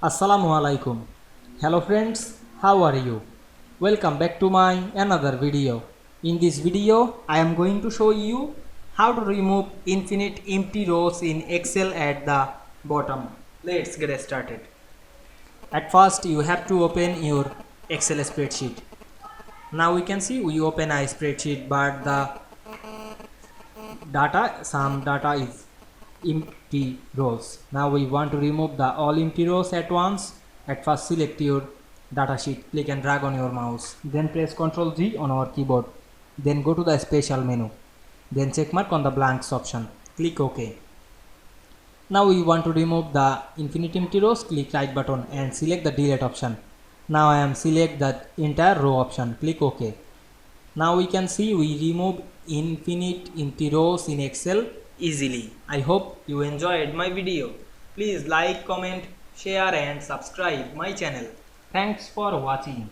Assalamu Walaikum. Hello friends, how are you? Welcome back to my another video. In this video, I am going to show you how to remove infinite empty rows in Excel at the bottom. Let's get started. At first, you have to open your Excel spreadsheet. Now we can see we open a spreadsheet, but some data is empty rows. Now we want to remove the all empty rows at once. At first, select your data sheet, click and drag on your mouse, then press Ctrl G on our keyboard, then go to the special menu, then check mark on the blanks option, click OK. Now we want to remove the infinite empty rows, click right button and select the delete option. Now I am select the entire row option, click OK. Now we can see we remove infinite empty rows in Excel easily. I hope you enjoyed my video. Please like, comment, share and subscribe my channel. Thanks for watching.